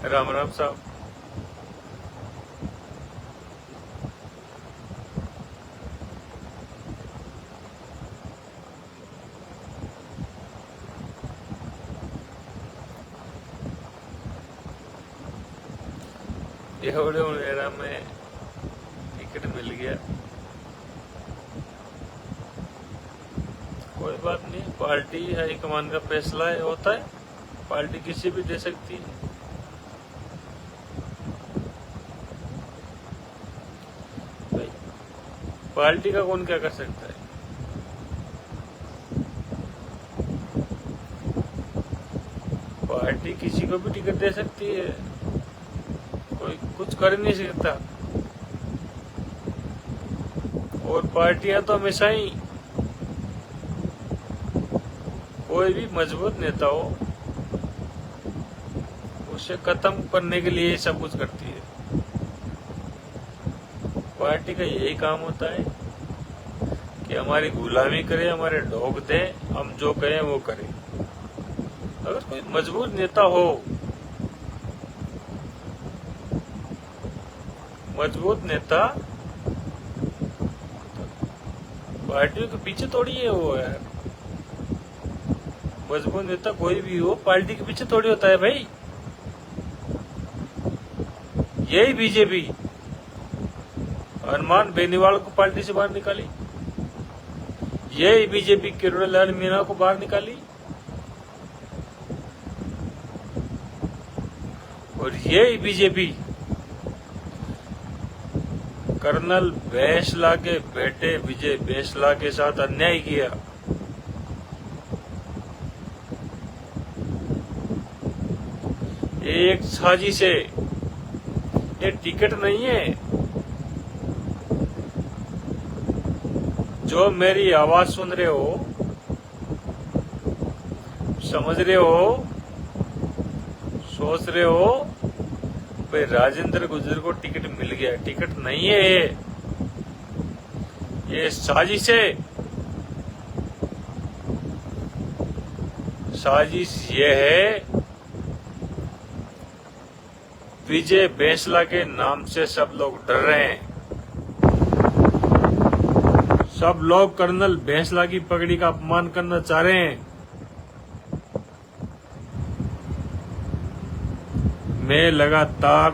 राम राम साहब। एवढे मेरा में टिकट मिल गया। कोई बात नहीं, पार्टी हाईकमान का फैसला है, होता है। पार्टी किसी भी दे सकती है। भाई, पार्टी का कौन क्या कर सकता है। पार्टी किसी को भी टिकट दे सकती है, कोई कुछ कर नहीं सकता। और पार्टियां तो हमेशा ही, कोई भी मजबूत नेता हो उसे खत्म करने के लिए सब कुछ करती है। पार्टी का यही काम होता है कि हमारी गुलामी करे, हमारे ढोक दे, हम जो कहें वो करें। अगर कोई मजबूत नेता हो, मजबूत नेता पार्टियों के पीछे थोड़ी है वो यार। मजबूत नेता कोई भी हो पार्टी के पीछे थोड़ी होता है भाई। यही बीजेपी हनुमान बेनीवाल को पार्टी से बाहर निकाली, यही बीजेपी किरोड़ीलाल मीणा को बाहर निकाली, और यही बीजेपी कर्नल बैसला के बेटे विजय बैसला के साथ अन्याय किया। एक साजिश है, ये टिकट नहीं है। जो मेरी आवाज सुन रहे हो, समझ रहे हो, सोच रहे हो भाई राजेंद्र गुर्जर को टिकट मिल गया, टिकट नहीं है ये साजिश है। साजिश ये है, विजय बैसला के नाम से सब लोग डर रहे हैं। सब लोग कर्नल बैसला की पगड़ी का अपमान करना चाह रहे हैं। मैं लगातार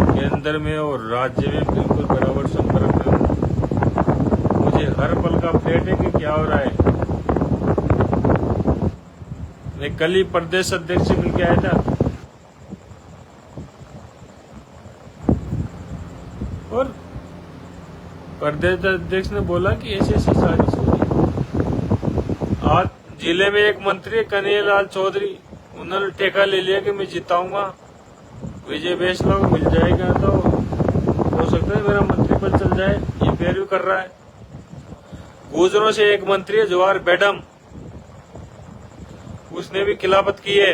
केंद्र में और राज्य में बिल्कुल बराबर संपर्क में हूं। मुझे हर पल का अपडेट है कि क्या हो रहा है। मैं कल ही प्रदेश अध्यक्ष से मिलकर आया था, और प्रदेश अध्यक्ष ने बोला कि ऐसी ऐसी साजिश हो रही। आज जिले में एक मंत्री कन्हैयालाल चौधरी, उन्होंने ठेका ले लिया कि मैं जिताऊंगा, विजय बैसला को मिल जाएगा तो हो सकता है मेरा मंत्री पद चल जाए। ये पैरवी कर रहा है। गुजरों से एक मंत्री है जवाहर बेडम, उसने भी खिलाफत की है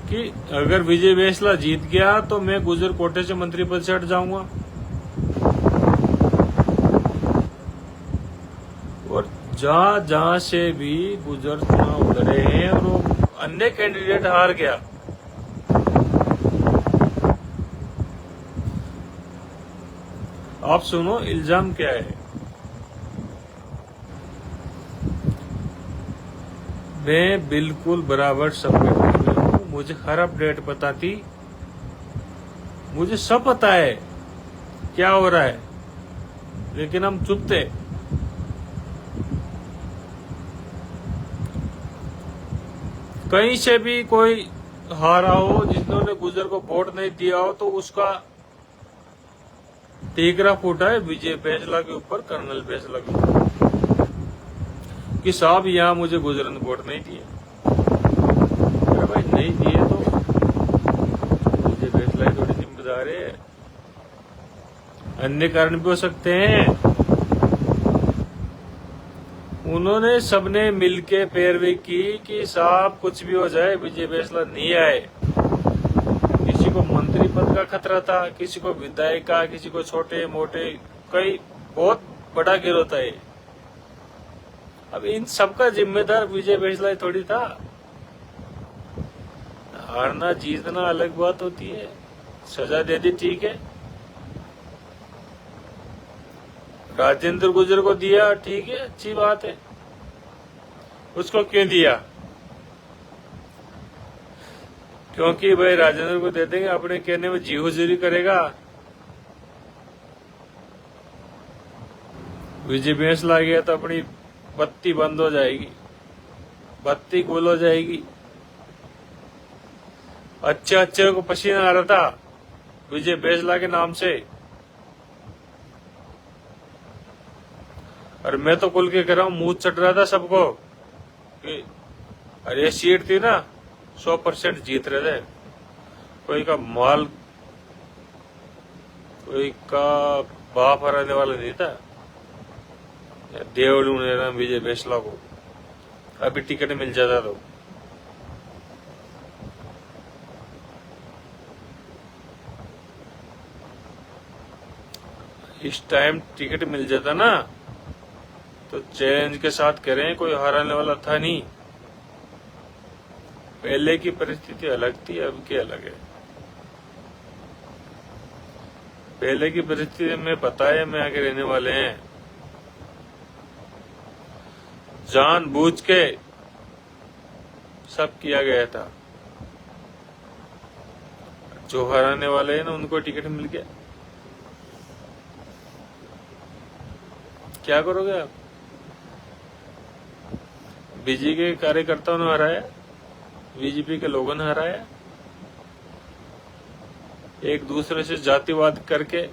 कि अगर विजय बैसला जीत गया तो मैं गुजर कोटे से मंत्री पद से हट जाऊंगा। और जहां जहां से भी गुजर चुनाव लड़े हैं और वो अन्य कैंडिडेट हार गया। आप सुनो इल्जाम क्या है। मैं बिल्कुल बराबर संगठन में हूं, मुझे हर अपडेट बताती, मुझे सब पता है क्या हो रहा है, लेकिन हम चुप थे। कहीं से भी कोई हारा हो, जिन्होंने गुजर को वोट नहीं दिया हो, तो उसका टीकरा फूटा है विजय बैसला के ऊपर, कर्नल बैसला के ऊपर, कि साहब यहाँ मुझे गुजर ने वोट नहीं दिए। अरे भाई नहीं दिए तो विजय बैसला थोड़ी जिम्मेदार है, अन्य कारण भी हो सकते हैं। उन्होंने सबने मिलके पैरवी की कि साहब कुछ भी हो जाए विजय बैसला नहीं आए। किसी को मंत्री पद का खतरा था, किसी को विधायक का, किसी को छोटे मोटे, कई बहुत बड़ा गिरोह था ये। अब इन सबका जिम्मेदार विजय बेसला थोड़ी था। हारना जीतना अलग बात होती है, सजा दे दी ठीक है, राजेंद्र गुर्जर को दिया ठीक है, अच्छी बात है। उसको क्यों दिया? क्योंकि भाई राजेंद्र को दे देंगे, अपने कहने में जी हुजूरी करेगा। विजय बेसला गया तो अपनी बत्ती बंद हो जाएगी, बत्ती गुल हो जाएगी। अच्छे अच्छे को पसीना आ रहा था विजय बेसला के नाम से, और मैं तो खुल के कह रहा हूं, मुंह चट रहा था सबको कि अरे सीट थी ना 100% जीत रहे थे। कोई का माल, कोई का बाप हराने वाला नहीं था। देवलू ने ना विजय बेसला को अभी टिकट मिल जाता तो इस टाइम टिकट मिल जाता ना तो चैलेंज के साथ करें, कोई हराने वाला था नहीं। पहले की परिस्थिति अलग थी, अब की अलग है। पहले की परिस्थिति में पता है में आगे रहने वाले हैं, जानबूझ के सब किया गया था। जो हराने वाले हैं ना उनको टिकट मिल गया, क्या करोगे आप? बीजेपी के कार्यकर्ताओं ने हराया, बीजेपी के लोगों ने हराया, एक दूसरे से जातिवाद करके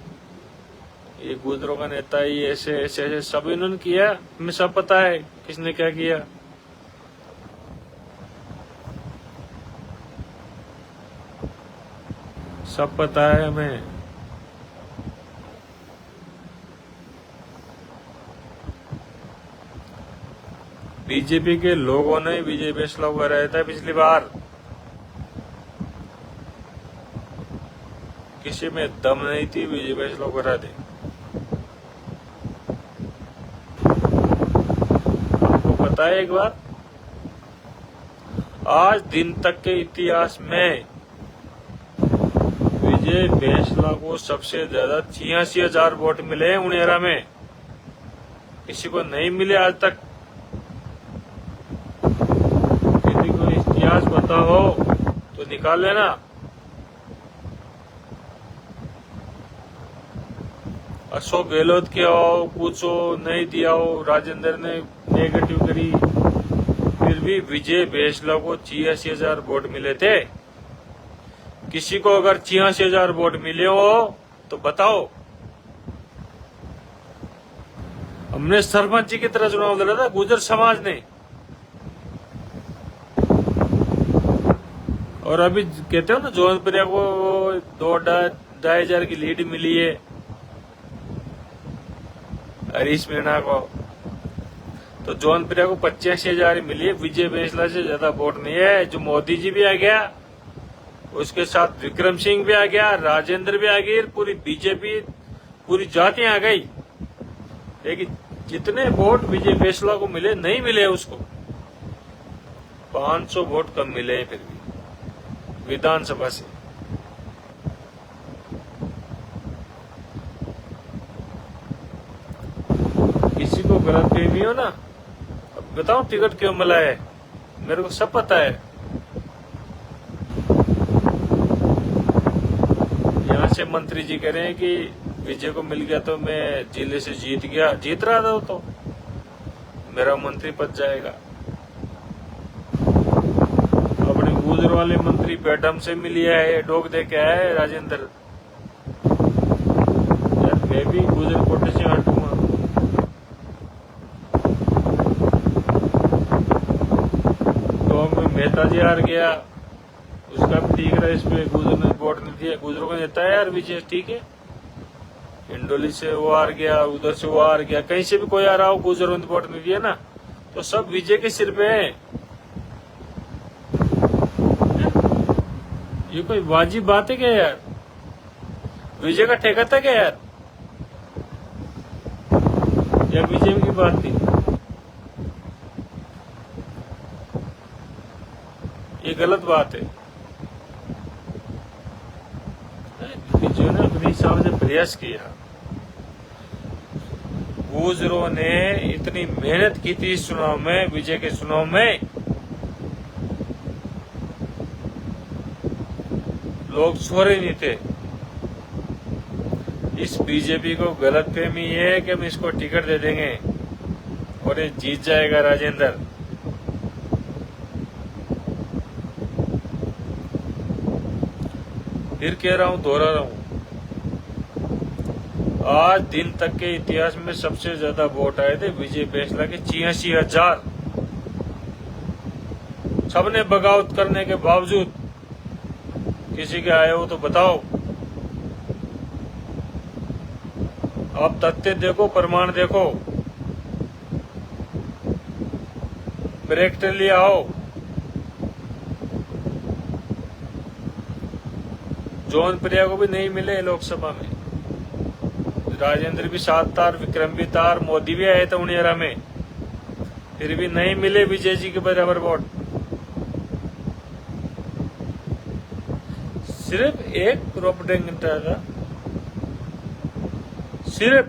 ये गुजरों का नेता, ये ऐसे ऐसे ऐसे सब इन्होंने किया। हमें सब पता है किसने क्या किया। सब पता है हमें। बीजेपी के लोगों ने विजय बेसला को हराया था पिछली बार। किसी में दम नहीं थी विजय बेसला को हरा दे। आपको पता है एक बात, आज दिन तक के इतिहास में विजय बेसला को सबसे ज्यादा 86,000 वोट मिले हैं उनेरा में, किसी को नहीं मिले आज तक। किसी को इतिहास पता हो तो निकाल लेना। अशोक गहलोत के हो, पूछो नहीं दिया हो, राजेंद्र ने नेगेटिव करी, फिर भी विजय बेसला को 86,000 वोट मिले थे। किसी को अगर 86,000 वोट मिले हो तो बताओ। हमने सरपंच जी की तरह चुनाव लड़ा था, गुर्जर समाज ने, और अभी कहते हो ना जौनपुरिया को 2-2.5 की लीड मिली है हरीश मीणा को, तो जौनपुरिया को 85,000 मिली है। विजय बेसला से ज्यादा वोट नहीं है। जो मोदी जी भी आ गया, उसके साथ विक्रम सिंह भी आ गया, राजेंद्र भी आ गई, पूरी बीजेपी पूरी जाति आ गई, लेकिन जितने वोट विजय बेसला को मिले नहीं मिले उसको। 500 वोट कम मिले फिर भी विधानसभा से। किसी को गलत फहमी हो ना, अब बताओ टिकट क्यों मिला है, मेरे को सब पता है। यहाँ से मंत्री जी कह रहे हैं कि विजय को मिल गया तो मैं जिले से जीत गया, जीत रहा था तो मेरा मंत्री पद जाएगा। अपने गुजर वाले मंत्री बेडम से मिलिया है, डोक दे के आया है राजेंद्र। यार मैं भी गुजर कोटे से हटूंगा। मेहता जी हार गया, उसका भी ठीक रहा, इसमें गुजर ने वोट नहीं दिया। गुजरों का नेता है यार विजय, ठीक है। इंडोली से वो हार गया, उधर से वो हार गया, कहीं से भी कोई आ रहा हो, गुजरों ने वोट नहीं दिया ना, तो सब विजय के सिर पे है। ये कोई वाजिब बात है क्या यार? विजय का ठेका था क्या यार, या विजय की बात थी? गलत बात है। जो ने अपने हिसाब से प्रयास किया, गुजरों ने इतनी मेहनत की थी इस चुनाव में, विजय के चुनाव में, लोग छोड़े नहीं थे। इस बीजेपी को गलतफहमी है कि हम इसको टिकट दे देंगे और ये जीत जाएगा राजेंद्र। फिर कह रहा हूं, दोहरा रहा हूं, आज दिन तक के इतिहास में सबसे ज्यादा वोट आए थे विजय बैसला के 86,000। सबने बगावत करने के बावजूद किसी के आए हो तो बताओ। आप तथ्य देखो, प्रमाण देखो, प्रैक्टिकली आओ। जौनप्रिया को भी नहीं मिले लोकसभा में, राजेंद्र भी 7 तार, विक्रम भी तार, मोदी भी आए थे उनियारा में, फिर भी नहीं मिले विजय जी के बराबर वोट। सिर्फ एक प्रोपेगेंडा था, सिर्फ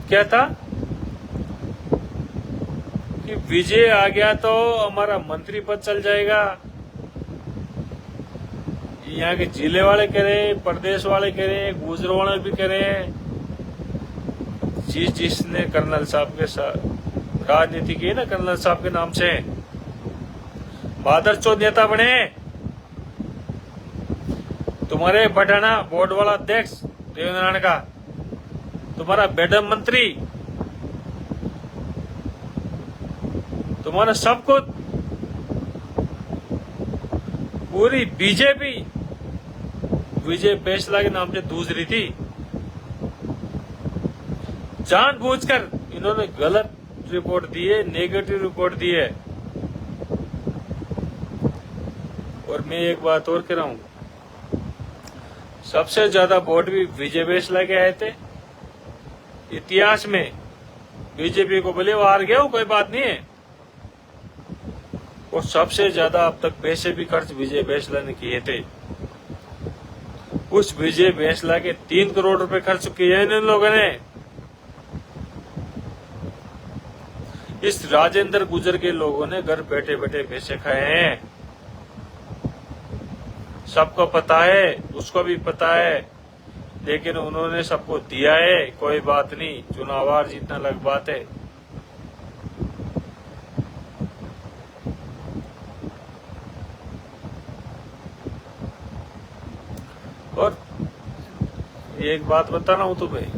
क्या था कि विजय आ गया तो हमारा मंत्री पद चल जाएगा। यहाँ के जिले वाले करें, प्रदेश वाले करें, गुजरों वाले भी करें, जिसने कर्नल साहब के साथ राजनीति की ना, कर्नल साहब के नाम से बहादुर चौथ नेता बने। तुम्हारे बढ़ाना बोर्ड वाला अध्यक्ष देवनारायण का, तुम्हारा मैडम मंत्री, तुम्हारा सब कुछ, पूरी बीजेपी विजय बैसला के नाम से दूध रही थी। जानबूझकर इन्होंने गलत रिपोर्ट दी है, नेगेटिव रिपोर्ट दी है। और मैं एक बात और कह रहा हूं, सबसे ज्यादा वोट भी विजय बैसला के आए थे इतिहास में। बीजेपी को बोले वो हार गया, वो कोई बात नहीं है। और सबसे ज्यादा अब तक पैसे भी खर्च विजय बैसला ने किए थे। उस विजय बैसला के 3 करोड़ रुपए खर्च किए हैं इन लोगों ने। इस राजेंद्र गुजर के लोगों ने घर बैठे बैठे पैसे खाए हैं। सबको पता है, उसको भी पता है, लेकिन उन्होंने सबको दिया है। कोई बात नहीं, चुनाव हार जीतना अलग बात है। और एक बात बता रहा हूं तुम्हें,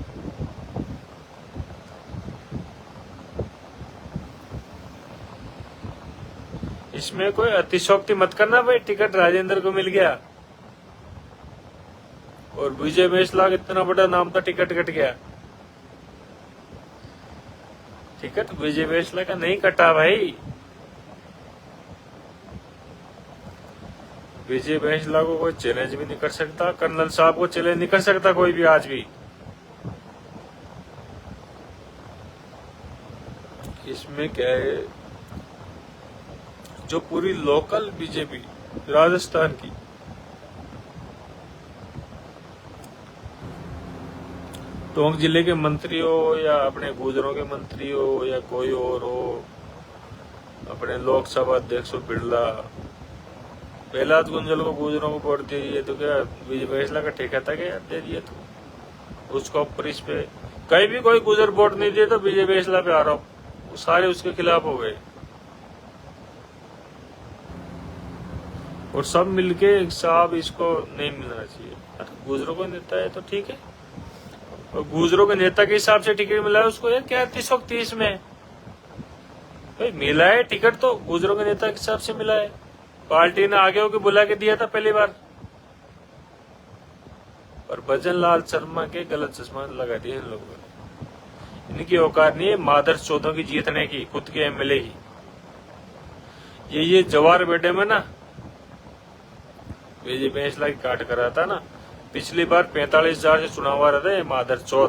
इसमें कोई अतिशोक्ति मत करना भाई। टिकट राजेंद्र को मिल गया और विजय बैसला का इतना बड़ा नाम था, टिकट कट गया। टिकट विजय बैसला का नहीं कटा भाई। विजय बैसला को कोई चैलेंज भी नहीं कर सकता, कर्नल साहब को चैलेंज नहीं कर सकता कोई भी आज भी। इसमें क्या है, जो पूरी लोकल बीजेपी राजस्थान की, टोंक जिले के मंत्री हो या अपने गुजरों के मंत्री हो या कोई और हो, अपने लोकसभा अध्यक्ष बिरला, प्रहलाद गुंजल को गुजरों को वोट दे दिए तो क्या विजय बैसला का ठेका था क्या? दे दिए तो उसको ऊपर इस पे कहीं भी कोई गुजर वोट नहीं दिए तो विजय बैसला पे आरोप, सारे उसके खिलाफ हो गए। और सब मिलके साहब इसको नहीं मिलना चाहिए। गुजरों को नेता है तो ठीक है, और गुजरों के नेता के हिसाब से टिकट मिला है उसको, यार क्या 330 में भाई मिला है टिकट, तो गुजरों के नेता के हिसाब से मिला है। पार्टी ने आगे होकर बुला के दिया था पहली बार, और भजन लाल शर्मा के गलत चश्मा लगा दिया इन लोगों ने। इनकी औकात नहीं है मादर चौधों की जीतने की, खुद के एमएलए की। ये जवार बेटे में ना विजय बैसला की काट करा था ना, पिछली बार 45,000 से चुनाव आ रहा था। मादर चौथ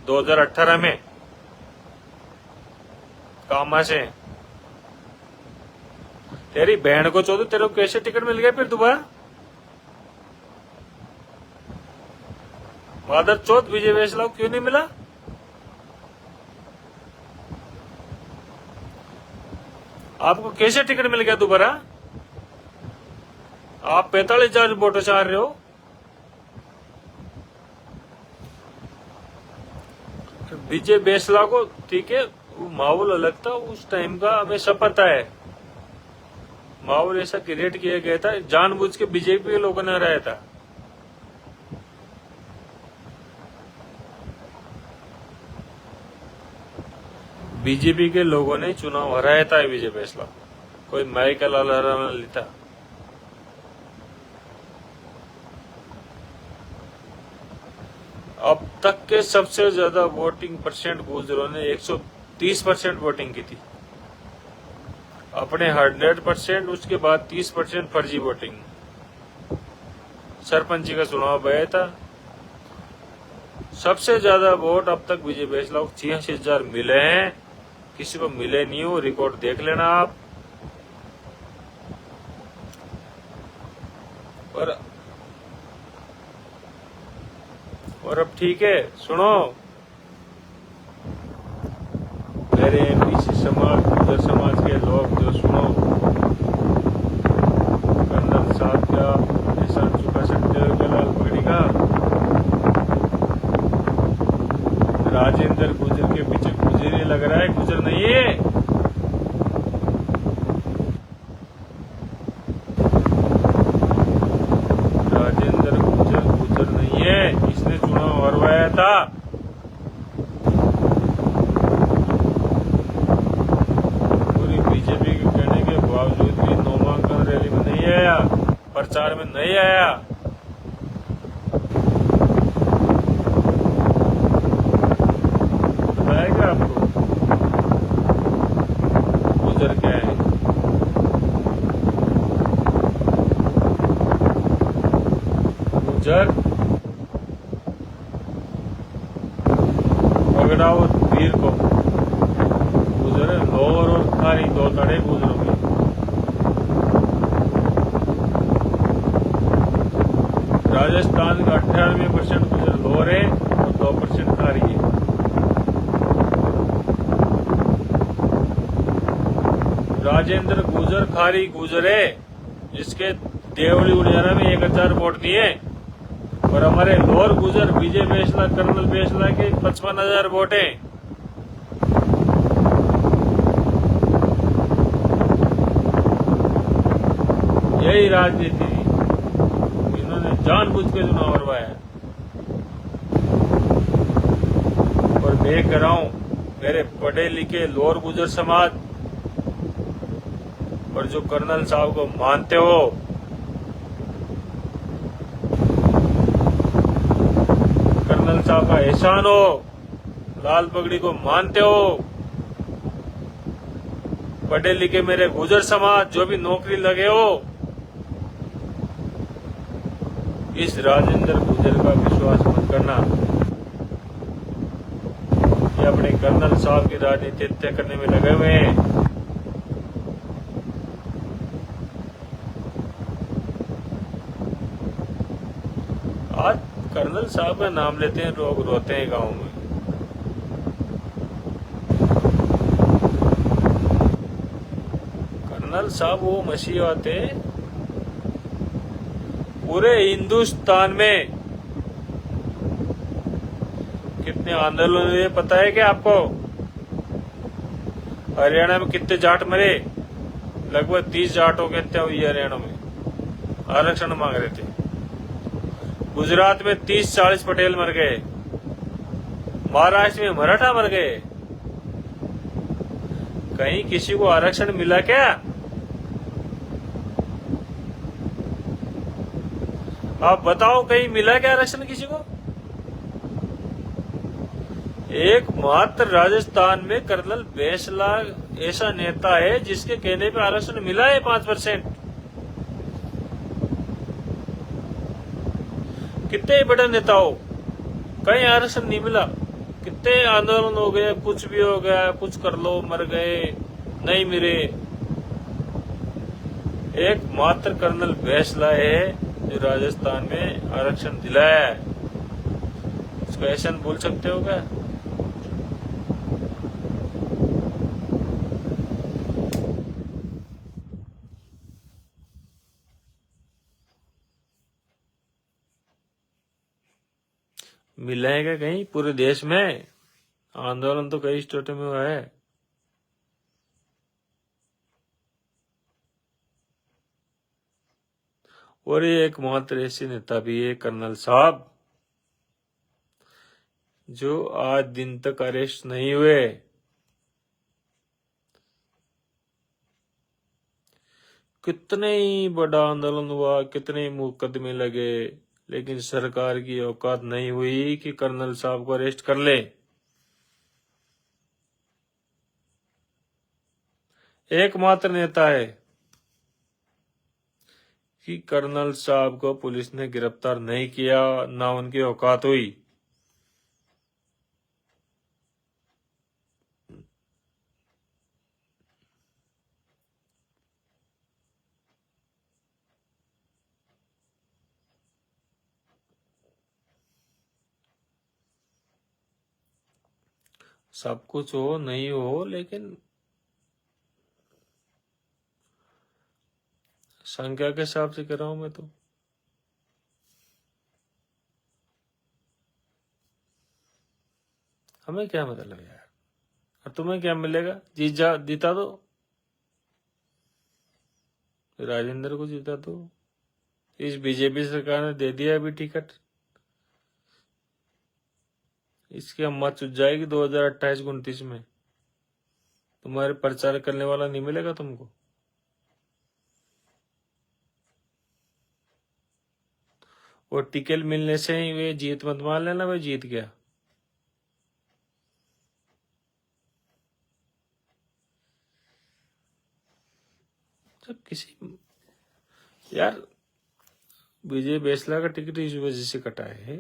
2018 में कामा से तेरी बहन को चौधरी, तेरे को कैसे टिकट मिल गया फिर दोबारा? मादर चौथ विजय वैसला को क्यों नहीं मिला? आपको कैसे टिकट मिल गया दोबारा? आप 45,000 वोट चाह रहे हो। विजय वैसला को, ठीक है, वो माहौल अलग था उस टाइम का, हमें सब पता है। माहौल ऐसा क्रिएट किया गया था, जानबूझ के बीजेपी के लोगों ने हराया था। बीजेपी के लोगों ने चुनाव हराया था विजय वैसला, कोई माई का लाल हराना नहीं था। अब तक के सबसे ज्यादा वोटिंग परसेंट गुजरों ने 130% वोटिंग की थी, अपने 100%, उसके बाद 30% फर्जी वोटिंग। सरपंची का चुनाव आया था, सबसे ज्यादा वोट अब तक विजय वैसला को 86,000 मिले हैं, किसी को मिले नहीं हो, रिकॉर्ड देख लेना आप। और अब ठीक है, सुनो, मेरे एमपीसी समाज, गुर्जर समाज के लोग जो सुनो, कर्नल साहब का एहसान चुका सकते हो क्या लाल पगड़ी का? राजेंद्र गुर्जर के पीछे गुजर लग रहा है, गुजर नहीं है। राजेंद्र गुजर नहीं है, इसने चुनाव हरवाया था। पूरी बीजेपी के कहने के बावजूद भी नामांकन रैली में नहीं आया, प्रचार में नहीं आया। बताएगा आपको गुजर क्या है। गुजर पगड़ाओ वीर को, गुजर लोर और खारी दो तड़े गुजरों में। राजस्थान का 98% गुजर लोर है और 2% खारी है। राजेंद्र गुजर खारी गुजरे, इसके देवली उड़ियारा में 1,000 वोट दिए, और हमारे लोअर गुजर विजय वैसला, कर्नल वैसला के 55,000 वोट हैं। यही राजनीति, इन्होंने जानबूझ के चुनाव हरवाया। और मैं कह रहा हूं, मेरे पढ़े लिखे लोअर गुजर समाज और जो कर्नल साहब को मानते हो, कर्नल साहब का एहसान हो, लाल पगड़ी को मानते हो, पढ़े लिखे मेरे गुजर समाज जो भी नौकरी लगे हो, इस राजेंद्र गुजर का विश्वास मत करना। ये अपने कर्नल साहब की राजनीति तय करने में लगे हुए हैं। आज कर्नल साहब का नाम लेते हैं, लोग रोते हैं गांव में। कर्नल साहब वो मसीह आते, पूरे हिंदुस्तान में कितने आंदोलन हुए पता है क्या आपको? हरियाणा में कितने जाट मरे? लगभग 30 जाटों की हत्या हुई हरियाणा में, आरक्षण मांग रहे थे। गुजरात में 30-40 पटेल मर गए, महाराष्ट्र में मराठा मर गए। कहीं किसी को आरक्षण मिला क्या? आप बताओ, कहीं मिला क्या आरक्षण किसी को? एकमात्र राजस्थान में कर्नल वैसला ऐसा नेता है जिसके कहने पे आरक्षण मिला है 5%। कितने बड़े नेता हो, कहीं आरक्षण नहीं मिला। कितने आंदोलन हो गए, कुछ भी हो गया, कुछ कर लो, मर गए, नहीं मिले। एकमात्र कर्नल फैसला है जो राजस्थान में आरक्षण दिलाया है, उसको ऐसा बोल सकते हो क्या? मिला है क्या कहीं पूरे देश में? आंदोलन तो कई स्टेटों में हुआ है। और ये एकमात्र ऐसे नेता भी है कर्नल साहब जो आज दिन तक अरेस्ट नहीं हुए। कितने ही बड़ा आंदोलन हुआ, कितने ही मुकदमे लगे, लेकिन सरकार की औकात नहीं हुई कि कर्नल साहब को अरेस्ट कर ले। एकमात्र नेता है कि कर्नल साहब को पुलिस ने गिरफ्तार नहीं किया, ना उनकी औकात हुई। सब कुछ हो नहीं हो, लेकिन संख्या के हिसाब से कर रहा हूं मैं तो। हमें क्या मतलब यार, और तुम्हें क्या मिलेगा? जीता दो, राजेंद्र को जीता दो। इस बीजेपी सरकार ने दे दिया अभी टिकट, इसकी हिम्मत चुट जाएगी 2028-29 में। तुम्हारे प्रचार करने वाला नहीं मिलेगा तुमको। वो टिकट मिलने से ही वे जीत मत मान लेना, वे जीत गया। जब किसी यार विजय बैसला का टिकट इस वजह से कटा है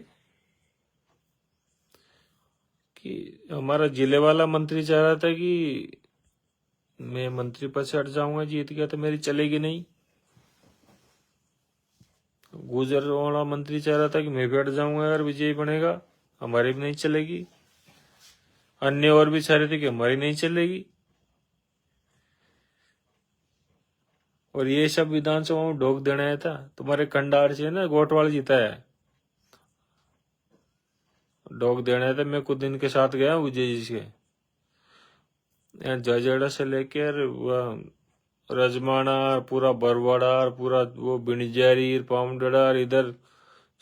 कि हमारा जिले वाला मंत्री चाह रहा था कि मैं मंत्री पद से हट जाऊंगा, जीत गया तो मेरी चलेगी नहीं। गुजर वाला मंत्री चाह रहा था कि मैं भी हट जाऊंगा अगर विजय बनेगा, हमारी भी नहीं चलेगी। अन्य और भी चाह रहे थे कि हमारी नहीं चलेगी। और ये सब विधानसभा में ढोक देना आया था। तुम्हारे खंडार से ना गोटवाल जीता है, ढोक देना है था। मैं कुछ दिन के साथ गया विजय जी के, जजेड़ा से लेकर रजमाना, पूरा बरवाड़ा, पूरा वो बिणजारी, पाउंडड़ा, इधर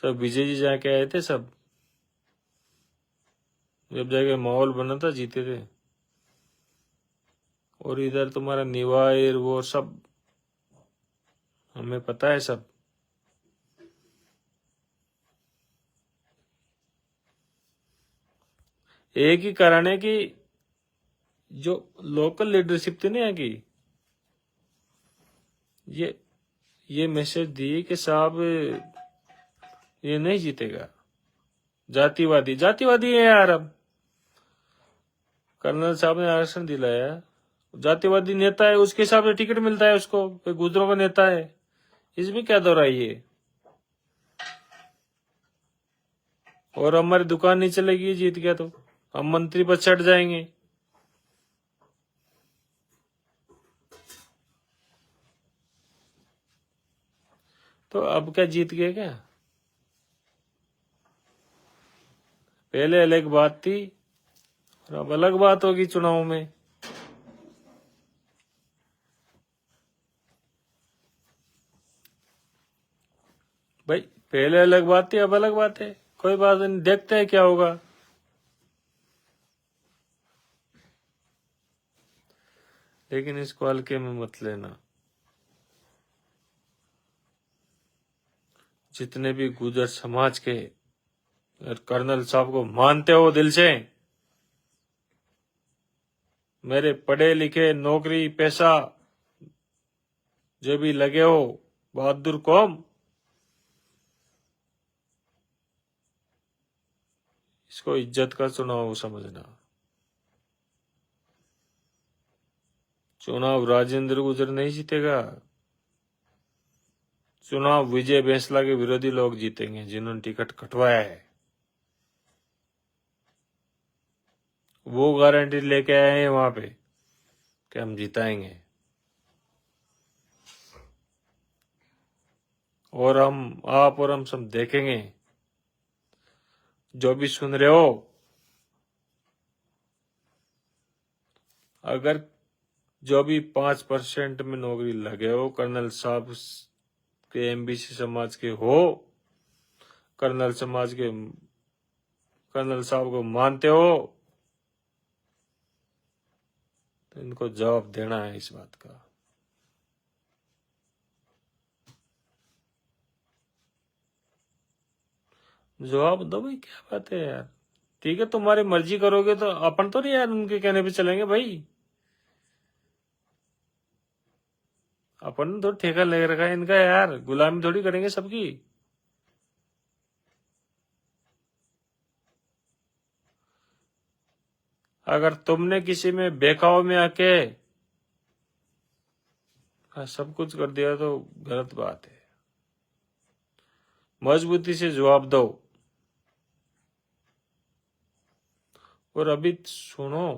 सब विजय जी जाके आए थे सब। जब जाके माहौल बना था, जीते थे। और इधर तुम्हारा निवार वो सब हमें पता है सब। एक ही कारण है कि जो लोकल लीडरशिप थी ना यहाँ की, ये मैसेज दी कि साहब ये नहीं जीतेगा, जातिवादी है यार। अब कर्नल साहब ने आरक्षण दिलाया, जातिवादी नेता है, उसके हिसाब से टिकट मिलता है उसको, कोई गुजरों का नेता है, इसमें क्या दोहराई है? और हमारी दुकान नहीं चलेगी जीत गया तो हम मंत्री पद से हट जाएंगे। तो अब क्या जीत गए क्या? पहले अलग बात थी और अब अलग बात होगी चुनाव में। भाई पहले अलग बात थी, अब अलग बात है। कोई बात नहीं, देखते हैं क्या होगा। लेकिन इसको हल्के में मत लेना। जितने भी गुजर समाज के और कर्नल साहब को मानते हो दिल से, मेरे पढ़े लिखे नौकरी पैसा जो भी लगे हो, बहादुर कौम, इसको इज्जत का चुनाव समझना। चुनाव राजेंद्र गुजर नहीं जीतेगा, चुनाव विजय बैंसला के विरोधी लोग जीतेंगे, जिन्होंने टिकट कटवाया है। वो गारंटी लेके आए हैं वहां पे कि हम जिताएंगे। और आप और हम सब देखेंगे। जो भी सुन रहे हो, अगर जो भी 5% में नौकरी लगे हो, कर्नल साहब के एमबीसी समाज के हो, कर्नल साहब को मानते हो, तो इनको जवाब देना है इस बात का। जवाब दो भाई, क्या बात है यार। ठीक है, तुम्हारी मर्जी करोगे तो अपन तो नहीं यार उनके कहने पे चलेंगे भाई। अपन ने तो ठेका ले रखा है इनका यार, गुलामी थोड़ी करेंगे सबकी। अगर तुमने किसी में बेकाव में आके सब कुछ कर दिया तो गलत बात है। मजबूती से जवाब दो। और अभी सुनो,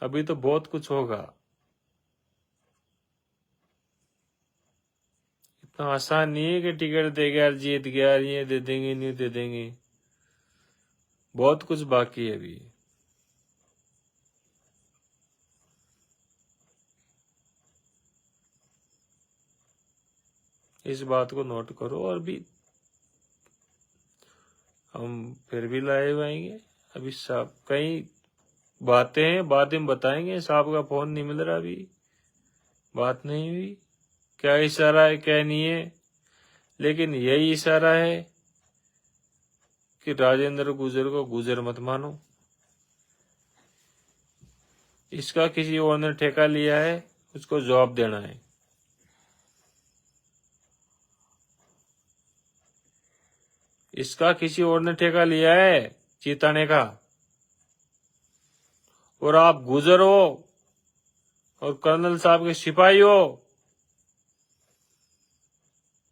अभी तो बहुत कुछ होगा। इतना आसान नहीं है कि टिकट दे गया जीत गया, ये दे देंगे नहीं दे देंगे। बहुत कुछ बाकी है अभी। इस बात को नोट करो। और भी हम फिर भी लाइव आएंगे। अभी साहब कई बातें हैं, बाद में बताएंगे। साहब का फोन नहीं मिल रहा, अभी बात नहीं हुई। क्या इशारा है क्या नहीं है, लेकिन यही इशारा है कि राजेंद्र गुर्जर को गुर्जर मत मानो। इसका किसी और ने ठेका लिया है, उसको जवाब देना है। इसका किसी और ने ठेका लिया है चिताने का, और आप गुर्जर हो और कर्नल साहब के सिपाही हो,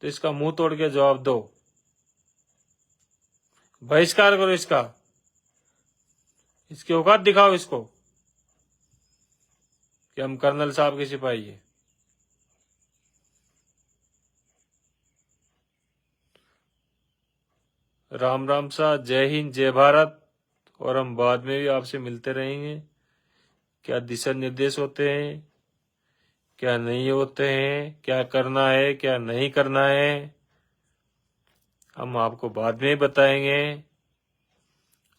तो इसका मुंह तोड़ के जवाब दो। बहिष्कार करो इसका, इसकी औकात दिखाओ इसको कि हम कर्नल साहब के सिपाही हैं। राम राम सा, जय हिंद, जय भारत। और हम बाद में भी आपसे मिलते रहेंगे। क्या दिशा निर्देश होते हैं, क्या नहीं होते हैं, क्या करना है क्या नहीं करना है, हम आपको बाद में बताएंगे।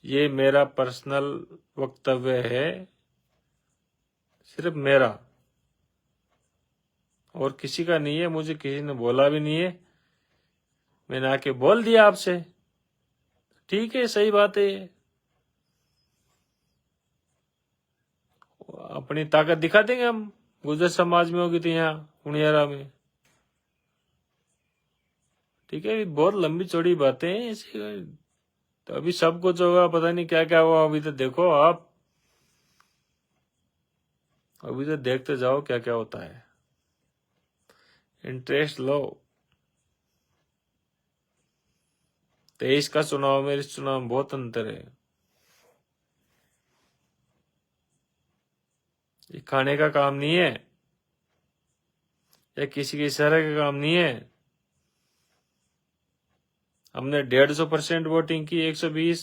ये मेरा पर्सनल वक्तव्य है, सिर्फ मेरा, और किसी का नहीं है। मुझे किसी ने बोला भी नहीं है, मैंने आके बोल दिया आपसे। ठीक है, सही बात है। अपनी ताकत दिखा देंगे हम। गुर्जर समाज में होगी तो यहाँ उनियारा में। ठीक है, बहुत लंबी चौड़ी बातें हैं ऐसी। तो अभी सब कुछ होगा, पता नहीं क्या क्या हुआ। अभी तो देखो आप, अभी तो देखते जाओ क्या क्या होता है। इंटरेस्ट लो। 23 का चुनाव में इस चुनाव में बहुत अंतर है। ये खाने का काम नहीं है, या किसी के इशारे का काम नहीं है। हमने 150% वोटिंग की, 120,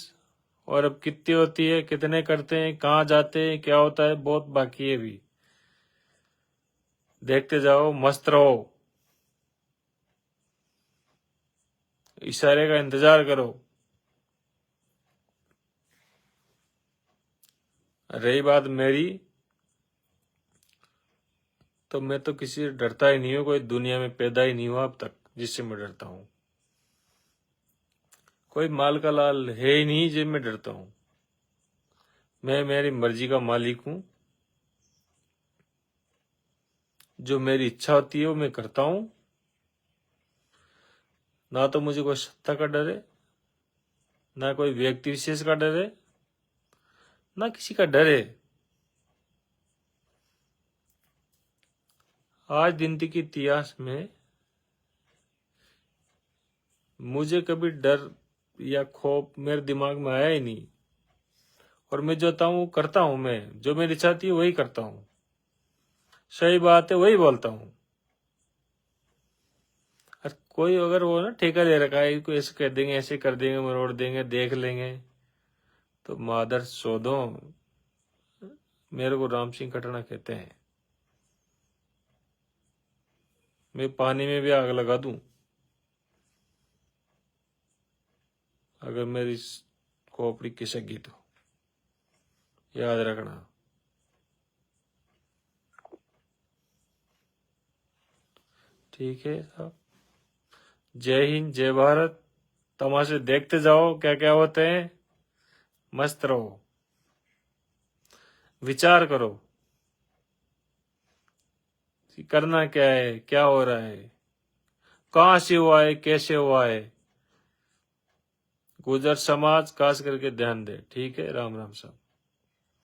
और अब कितनी होती है, कितने करते हैं, कहाँ जाते हैं, क्या होता है, बहुत बाकी है अभी। देखते जाओ, मस्त रहो, इशारे का इंतजार करो। रही बात मेरी, तो मैं तो किसी से डरता ही नहीं हूं। कोई दुनिया में पैदा ही नहीं हुआ अब तक जिससे मैं डरता हूं। कोई माल का लाल है ही नहीं जिससे मैं डरता हूं। मैं मेरी मर्जी का मालिक हूं। जो मेरी इच्छा होती है वो मैं करता हूं। ना तो मुझे कोई सत्ता का डर है, ना कोई व्यक्ति विशेष का डर है, ना किसी का डर है। आज दिन के इतिहास में मुझे कभी डर या खौफ मेरे दिमाग में आया ही नहीं, और मैं जो करता हूं, मैं जो मेरी इच्छा थी वही करता हूं, सही बात है वही बोलता हूं। और कोई अगर वो ना ठेका ले रखा है, कोई ऐसे कर देंगे, ऐसे कर देंगे, मरोड़ देंगे, देख लेंगे, तो मादर चौधो, मेरे को राम सिंह कटना कहते हैं। मैं पानी में भी आग लगा दूं अगर मेरी खोपड़ी खिसक तो, याद रखना। ठीक है साहब, जय हिंद, जय भारत। तमाशे देखते जाओ क्या क्या होते हैं, मस्त रहो, विचार करो कि करना क्या है, क्या हो रहा है, कहां से हुआ है, कैसे हुआ है। गुजर समाज खास करके ध्यान दे। ठीक है, राम राम साहब।